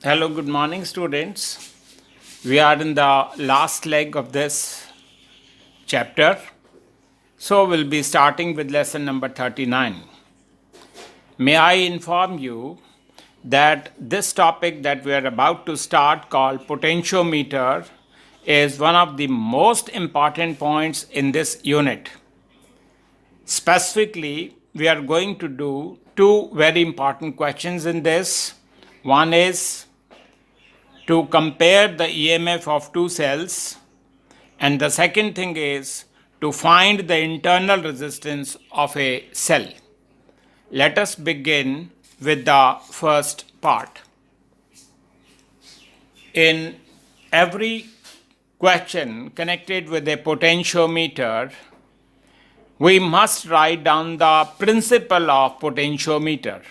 Hello, good morning, students. We are in the last leg of this chapter. So, we'll be starting with lesson number 39. May I inform you that this topic that we are about to start, called potentiometer, is one of the most important points in this unit. Specifically, we are going to do two very important questions in this. One is to compare the EMF of two cells, and the second thing is to find the internal resistance of a cell. Let us begin with the first part. In every question connected with a potentiometer, we must write down the principle of potentiometer.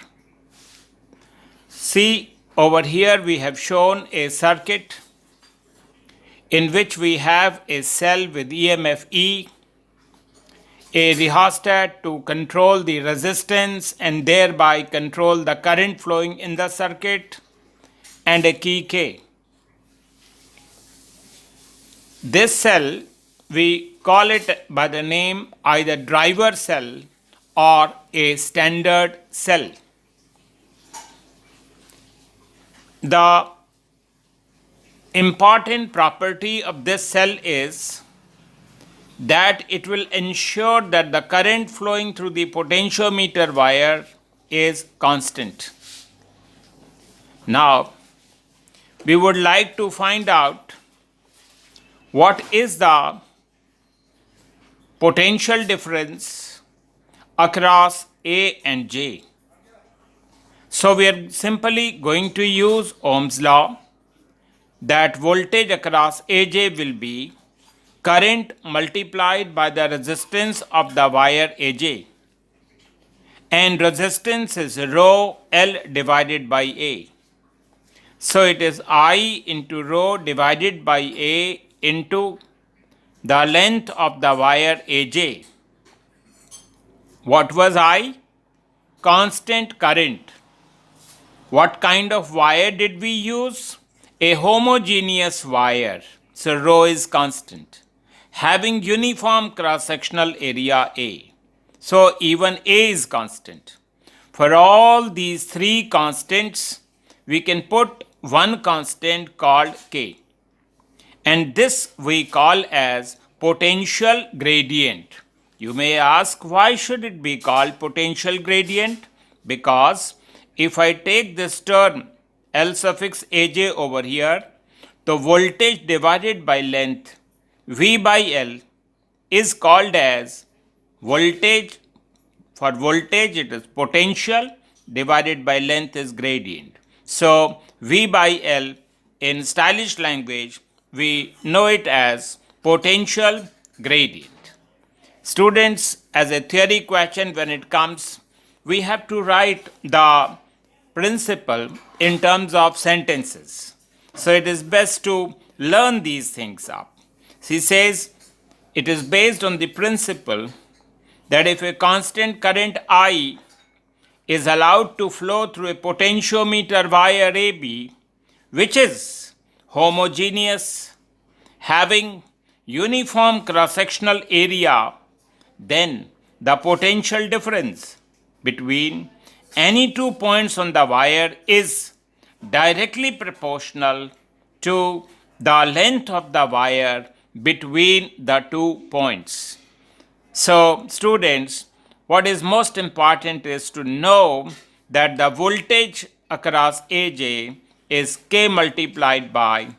See, over here we have shown a circuit in which we have a cell with EMF E, a rheostat to control the resistance and thereby control the current flowing in the circuit, and a key K. This cell, we call it by the name either driver cell or a standard cell. The important property of this cell is that it will ensure that the current flowing through the potentiometer wire is constant. Now, we would like to find out what is the potential difference across A and J. So, we are simply going to use Ohm's law, that voltage across AJ will be current multiplied by the resistance of the wire AJ, and resistance is rho L divided by A. So it is I into rho divided by A into the length of the wire AJ. What was I? Constant current. What kind of wire did we use? A homogeneous wire. So rho is constant, having uniform cross-sectional area A. So even A is constant. For all these three constants, we can put one constant called K. And this we call as potential gradient. You may ask, why should it be called potential gradient? Because if I take this term L suffix Aj over here, the voltage divided by length V by L is called as voltage. For voltage it is potential divided by length is gradient. So V by L, in stylish language we know it as potential gradient. Students, as a theory question, when it comes, we have to write the principle in terms of sentences. So it is best to learn these things up. She says it is based on the principle that if a constant current I is allowed to flow through a potentiometer wire AB, which is homogeneous, having uniform cross-sectional area, then the potential difference between any 2 points on the wire is directly proportional to the length of the wire between the 2 points. So, students, what is most important is to know that the voltage across AJ is K multiplied by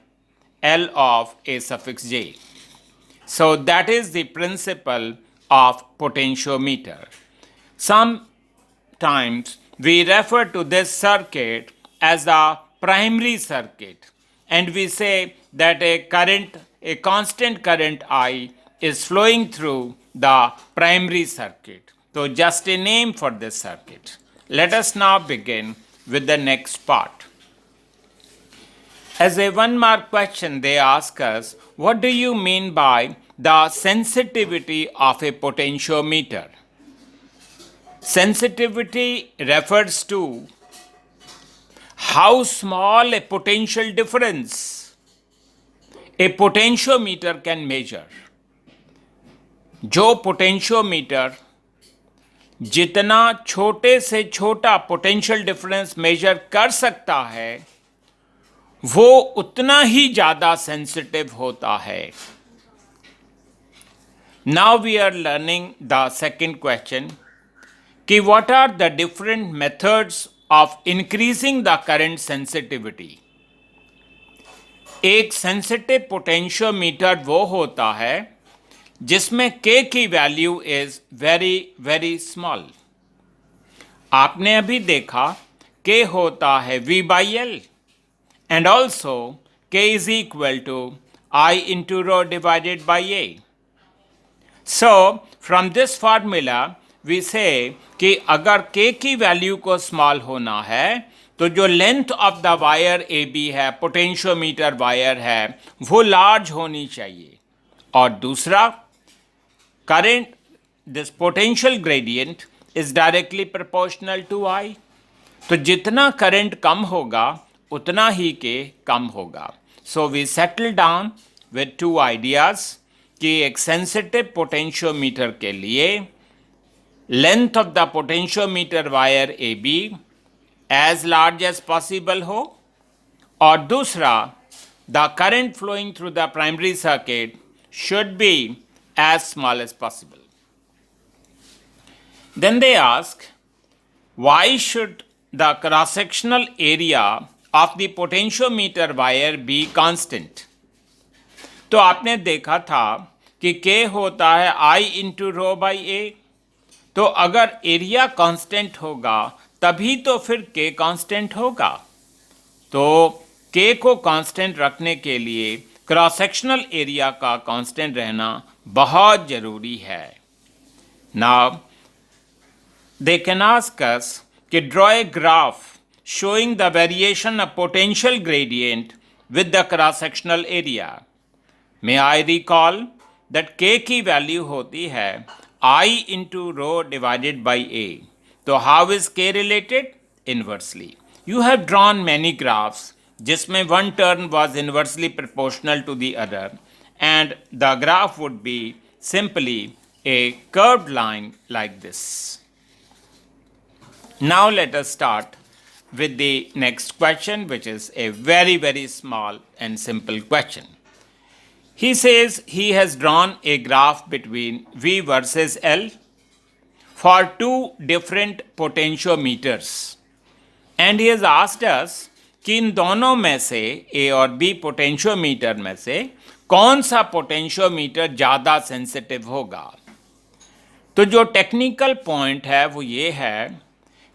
L of A suffix J. So, that is the principle of potentiometer. Sometimes we refer to this circuit as the primary circuit, and we say that a constant current I is flowing through the primary circuit. So just a name for this circuit. Let us now begin with the next part. As a 1 mark question, they ask us, what do you mean by the sensitivity of a potentiometer? Sensitivity refers to how small a potential difference a potentiometer can measure. जो potentiometer जितना छोटे से छोटा potential difference measure कर सकता है वो उतना ही ज्यादा सेंसिटिव होता है. Now we are learning the second question कि what are the different methods of increasing the current sensitivity. एक सेंसिटिव पोटेंशियोमीटर वो होता है जिसमें K की value is very very small. आपने अभी देखा K होता है V/L and also K is equal to I into rho divided by A. So from this formula we say कि अगर K की वैल्यू को स्मॉल होना है तो जो length of the wire AB है, पोटेंशियोमीटर वायर है, वो लार्ज होनी चाहिए. और दूसरा, current, this potential gradient is directly proportional to I. तो जितना करंट कम होगा उतना ही के कम होगा. So we settle down with two ideas कि एक सेंसिटिव पोटेंशियोमीटर के लिए length of the potentiometer wire A B as large as possible हो, और दूसरा the current flowing through the primary circuit should be as small as possible. Then they ask, why should the cross-sectional area of the potentiometer wire be constant? तो आपने देखा था कि K होता है I into rho by A. तो अगर area constant होगा तभी तो फिर K कांस्टेंट होगा. तो K को कांस्टेंट रखने के लिए क्रॉस सेक्शनल एरिया का कांस्टेंट रहना बहुत जरूरी है. Now they can ask us कि draw a graph showing the variation of potential gradient with the cross sectional area. May I recall that K की वैल्यू होती है I into rho divided by A. तो how is K related? Inversely. You have drawn many graphs जिसमें one term was inversely proportional to the other, and the graph would be simply a curved line like this. Now let us start with the next question, which is a very very small and simple question. He says he has drawn a graph between V versus L for two different potentiometers, and he has asked us कि इन दोनों में से A और B potentiometer में से कौन सा potentiometer ज़्यादा सेंसिटिव होगा. तो जो टेक्निकल पॉइंट है वो ये है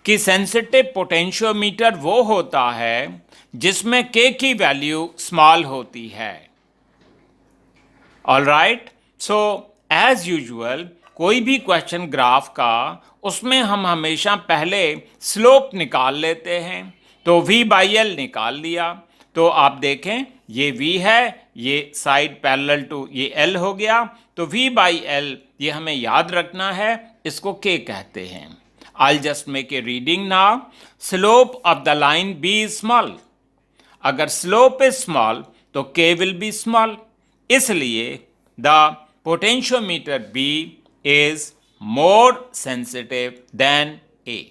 कि सेंसिटिव पोटेंशियोमीटर वो होता है जिसमें K की वैल्यू स्मॉल होती है. All right. So as usual कोई भी क्वेश्चन ग्राफ का, उसमें हम हमेशा पहले स्लोप निकाल लेते हैं. तो V/L निकाल लिया. तो आप देखें ये V है, ये साइड पैरेलल टू ये L हो गया. तो V/L ये हमें याद रखना है, इसको K कहते हैं. I'll just make a reading now. Slope of the line B is small. अगर slope is small तो K will be small. इसलिए the potentiometer B is more sensitive than A.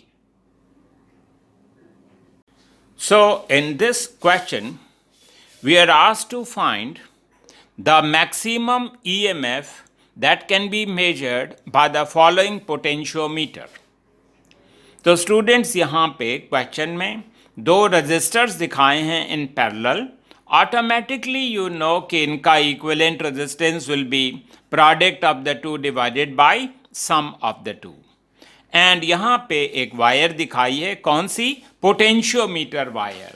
So in this question, we are asked to find the maximum EMF that can be measured by the following potentiometer. तो students यहाँ पे question में दो resistors दिखाए हैं in parallel. Automatically you know कि इनका equivalent resistance will be product of the two divided by sum of the two. And यहाँ पे एक वायर दिखाई है, कौन सी? Potentiometer wire.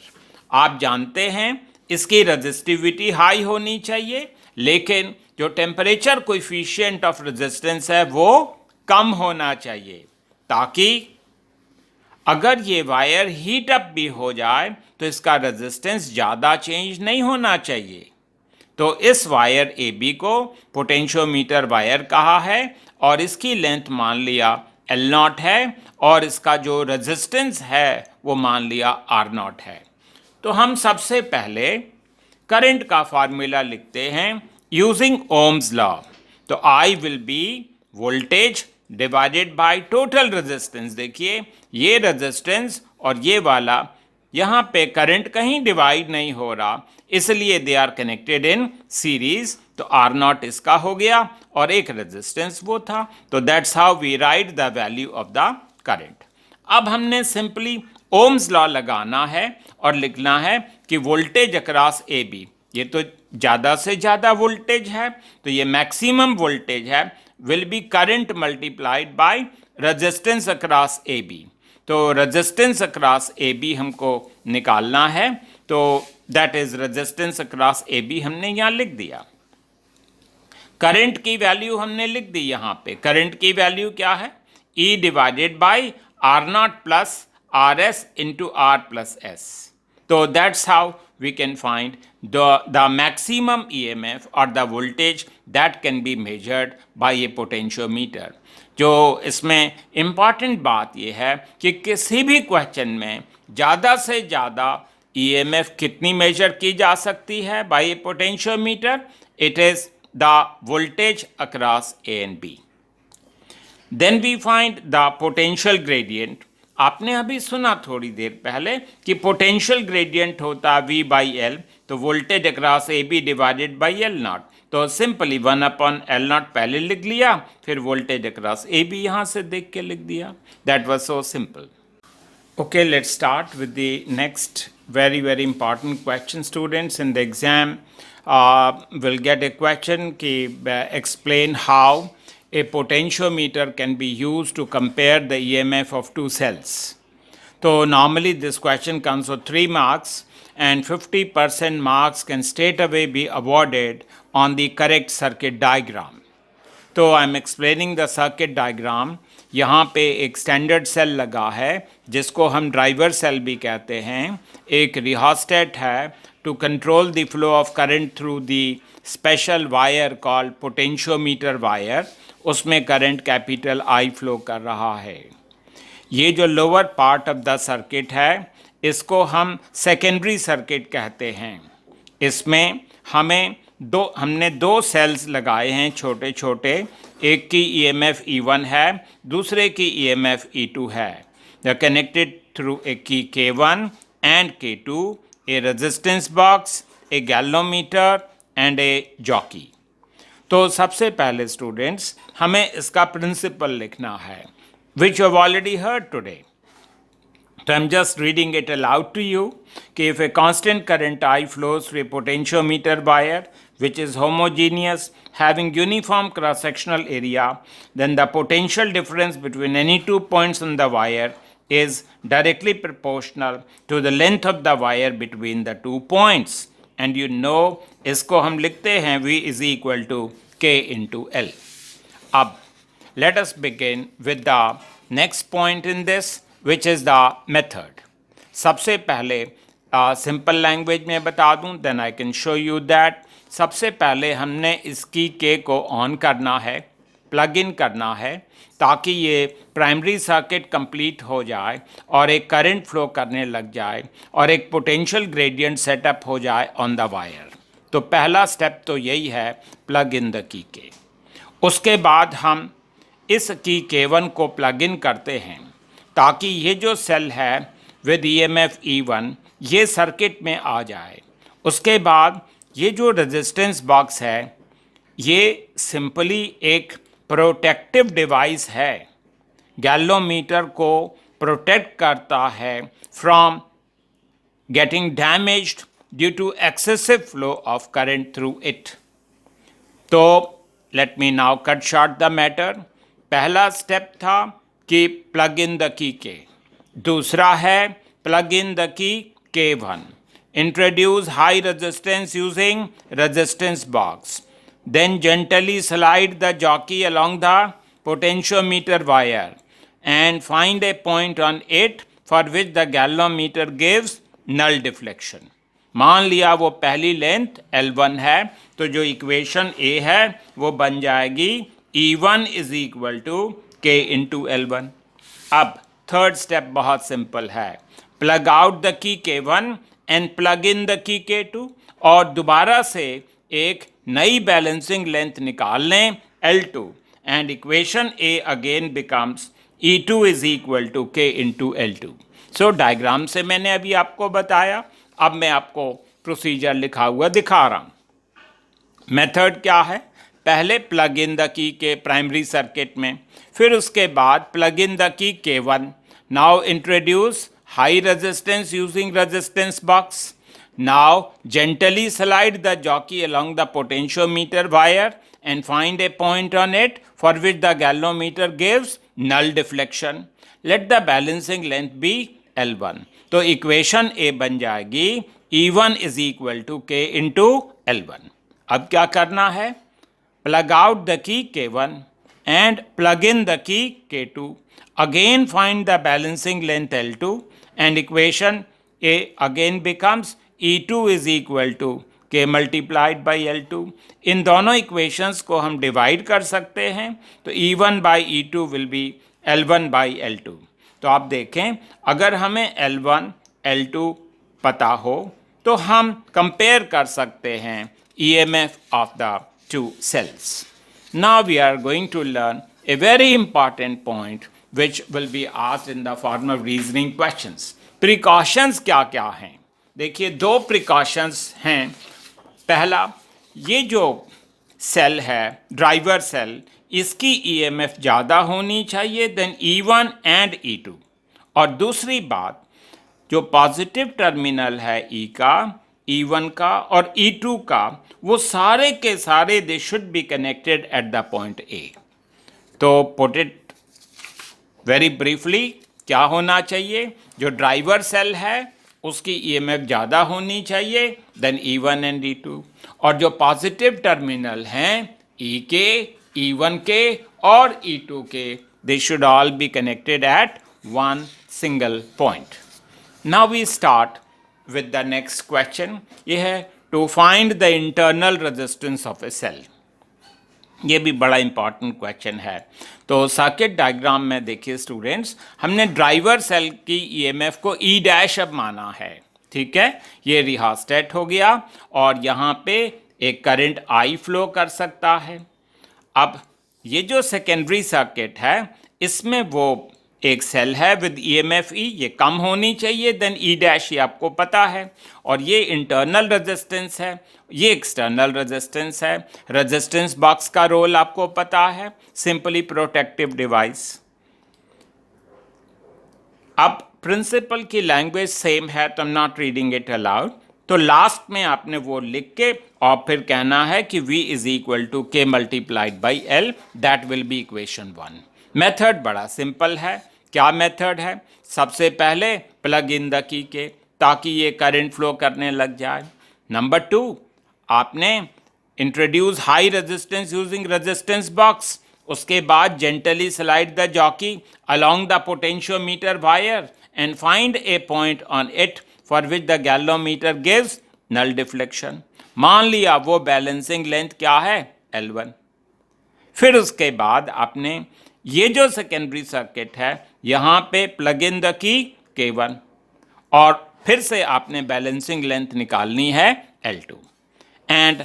आप जानते हैं इसकी रेजिस्टिविटी हाई होनी चाहिए, लेकिन जो टेम्परेचर कोएफिशिएंट ऑफ रेजिस्टेंस है वो कम होना चाहिए, ताकि अगर ये वायर हीट अप भी हो जाए तो इसका रेजिस्टेंस ज़्यादा चेंज नहीं होना चाहिए. तो इस वायर ए बी को पोटेंशियोमीटर वायर कहा है और इसकी लेंथ मान लिया L0 है और इसका जो रेजिस्टेंस है वो मान लिया R0 है. तो हम सबसे पहले करंट का फार्मूला लिखते हैं यूजिंग ओम्स लॉ। तो I will be voltage divided by total resistance. देखिए ये रेजिस्टेंस और ये वाला, यहाँ पे करंट कहीं डिवाइड नहीं हो रहा, इसलिए they are connected in series. तो आर नॉट इसका हो गया और एक रेजिस्टेंस वो था। तो that's how we write the value of the current. अब हमने सिंपली ओम्स लॉ लगाना है और लिखना है कि वोल्टेज अक्रॉस ए बी, ये तो ज़्यादा से ज़्यादा वोल्टेज है, तो ये मैक्सिमम वोल्टेज है, will be current multiplied by resistance across A B. तो रेजिस्टेंस अक्रॉस ए बी हमको निकालना है, तो that is resistance across A B हमने यहाँ लिख दिया। करंट की वैल्यू हमने लिख दी यहाँ पे। करंट की वैल्यू क्या है? E divided by R nought plus R S into R plus S. तो that's how we can find the maximum EMF or the voltage that can be measured by a potentiometer। जो इसमें important बात यह है कि किसी भी question में ज़्यादा से ज़्यादा EMF कितनी मेजर की जा सकती है by a potentiometer? It is the voltage across A and B। Then we find the potential gradient। आपने अभी सुना थोड़ी देर पहले कि पोटेंशियल ग्रेडियंट होता है V बाई एल, तो voltage across A B divided by L naught. तो सिंपली 1/L नॉट पहले लिख लिया, फिर वोल्टेज अक्रॉस ए बी यहाँ से देख के लिख दिया। That was so simple. Okay, let's start with the next very important question। Students in the exam will get A question कि explain how a potentiometer can be used to compare the EMF of two cells। So normally this question comes with 3 marks and 50% marks can straight away be awarded on the correct circuit diagram। तो I am explaining the circuit diagram. यहाँ पे एक standard cell लगा है जिसको हम driver cell भी कहते हैं। एक रिहास्टेट है to control the flow of current through the special wire called potentiometer wire. उसमें करंट कैपिटल I फ्लो कर रहा है। ये जो lower part of the circuit है इसको हम सेकेंडरी सर्किट कहते हैं। इसमें हमने दो सेल्स लगाए हैं छोटे छोटे। एक की EMF E1 है, दूसरे की EMF E2 है। द कनेक्टेड थ्रू ए की K1 and K2, A resistance box, A galvanometer and A jockey. तो सबसे पहले स्टूडेंट्स हमें इसका प्रिंसिपल लिखना है, which you have already heard today. So I'm just reading it aloud to you कि if a constant current I flows through a potentiometer wire which is homogeneous having uniform cross-sectional area, then the potential difference between any 2 points on the wire is directly proportional to the length of the wire between the 2 points। And you know इसको हम लिखते हैं V is equal to K into L। अब let us begin with the next point in this, which is the method। सबसे पहले simple language में बता दूं, then I can show you that। सबसे पहले हमने इसकी K को ऑन करना है, प्लग इन करना है, ताकि ये प्राइमरी सर्किट कंप्लीट हो जाए और एक करंट फ्लो करने लग जाए और एक पोटेंशियल ग्रेडियंट सेटअप हो जाए ऑन द वायर। तो पहला स्टेप तो यही है, plug in the key K। उसके बाद हम इस की K1 को प्लग इन करते हैं ताकि ये जो सेल है विद EMF E1 ये सर्किट में आ जाए। उसके बाद ये जो रेजिस्टेंस बॉक्स है ये सिंपली एक प्रोटेक्टिव डिवाइस है, गैल्वेनोमीटर को प्रोटेक्ट करता है from getting damaged due to excessive flow of current through it. तो let me now cut short the matter. पहला स्टेप था कि plug in the key K, दूसरा है plug in the key K1, introduce high resistance using resistance box, then gently slide the jockey along the potentiometer wire and find a point on it for which the galvanometer gives null deflection। मान लिया वो पहली length L1 है, तो जो equation A है वो बन जाएगी E1 is equal to K into L1। अब थर्ड स्टेप बहुत सिंपल है, plug out the key K1 and plug in the key K2 और दोबारा से एक नई बैलेंसिंग लेंथ निकाल लें L2 and equation A again becomes E2 is equal to K into L2. So diagram से मैंने अभी आपको बताया, अब मैं आपको प्रोसीजर लिखा हुआ दिखा रहा हूँ। मेथड क्या है? पहले प्लग इन द की के प्राइमरी सर्किट में, फिर उसके बाद plug in the key K1. Now introduce high resistance using resistance box. Now gently slide the jockey along the potentiometer wire and find a point on it for which the galvanometer gives null deflection. Let the balancing length be L1. तो equation A बन जाएगी E1 is equal to K into L1. अब क्या करना है? Plug out the key K1 and plug in the key K2. Again find the balancing length L2 and equation A again becomes E2 is equal to K multiplied by L2. इन दोनों equations को हम divide कर सकते हैं, तो E1 by E2 will be L1 by L2. तो आप देखें, अगर हमें L1 L2 पता हो तो हम कंपेयर कर सकते हैं EMF of the two cells. Now we are going to learn a very important point which will be asked in the form of reasoning questions. Precautions क्या क्या हैं? देखिए, दो प्रिकॉशंस हैं. पहला, ये जो सेल है ड्राइवर सेल, इसकी EMF ज़्यादा होनी चाहिए देन E1 एंड E2. और दूसरी बात, जो पॉजिटिव टर्मिनल है E का, E1 का और E2 का, वो सारे के सारे they should be connected at the point A. तो पुट इट वेरी ब्रीफली, क्या होना चाहिए? जो ड्राइवर सेल है उसकी EMF ज़्यादा होनी चाहिए देन E1 एंड E2, और जो पॉजिटिव टर्मिनल हैं E के, E1 के और E2 के, they should all be connected at one single point. Now we start with the next question. ये है to find the internal resistance of a cell. ये भी बड़ा इंपॉर्टेंट क्वेश्चन है. तो सर्किट डायग्राम में देखिए स्टूडेंट्स, हमने ड्राइवर सेल की EMF को E डैश अब माना है. ठीक है, ये रिहास्टेट हो गया और यहाँ पे एक करंट I फ्लो कर सकता है. अब ये जो सेकेंडरी सर्किट है, इसमें वो एक सेल है विद EMF E, ये कम होनी चाहिए देन E डैश, ये आपको पता है. और ये इंटरनल रेजिस्टेंस है, ये एक्सटर्नल रेजिस्टेंस है. रेजिस्टेंस बॉक्स का रोल आपको पता है, सिंपली प्रोटेक्टिव डिवाइस. अब प्रिंसिपल की लैंग्वेज सेम है, तो I am not reading it allowed. तो लास्ट में आपने वो लिख के और फिर कहना है कि V is equal to K multiplied by L. That will be equation 1. Method बड़ा सिंपल है. क्या मेथड है? सबसे पहले प्लग इन द की के, ताकि ये करंट फ्लो करने लग जाए. नंबर 2, आपने introduce high resistance using resistance box. उसके बाद gently slide the jockey along the potentiometer wire and find a point on it for which the galvanometer gives null deflection. मान लिया वो बैलेंसिंग लेंथ क्या है? L1. फिर उसके बाद आपने ये जो सेकेंडरी सर्किट है, यहाँ पे plug in the key K1 और फिर से आपने बैलेंसिंग लेंथ निकालनी है L2. एंड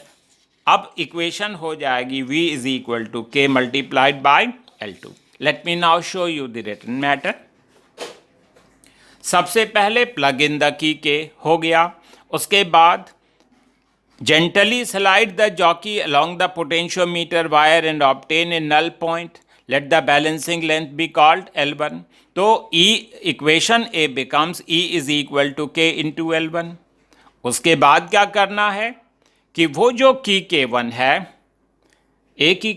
अब इक्वेशन हो जाएगी V is equal to K multiplied by L2. Let me now show you the written matter. सबसे पहले plug in the key K हो गया. उसके बाद gently slide the jockey along the potentiometer wire and obtain a null point. Let the balancing length be called L1. तो equation A becomes E is equal to K into L1. उसके बाद क्या करना है कि वो जो की K1 है, एक ही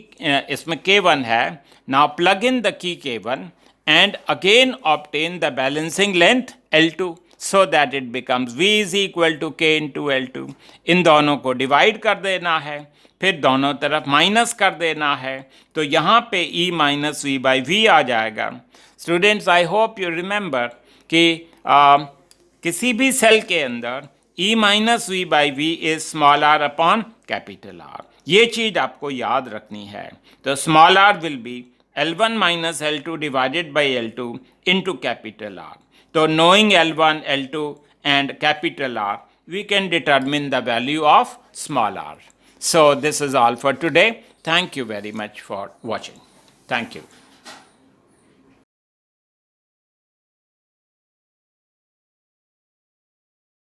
इसमें K1 है. Now plug in the key K1 and again obtain the balancing length L2. so that it becomes V is equal to K into L2. इन दोनों को डिवाइड कर देना है, फिर दोनों तरफ माइनस कर देना है, तो यहाँ पे E minus V by V आ जाएगा. Students, I hope you remember कि किसी भी सेल के अंदर E minus V by V is small R upon capital R. ये चीज़ आपको याद रखनी है. तो small R will be L1 minus L2 divided by L2 into capital R. तो knowing L1, L2 and capital R, we can determine the value of small r. So this is all for today. Thank you very much for watching. Thank you.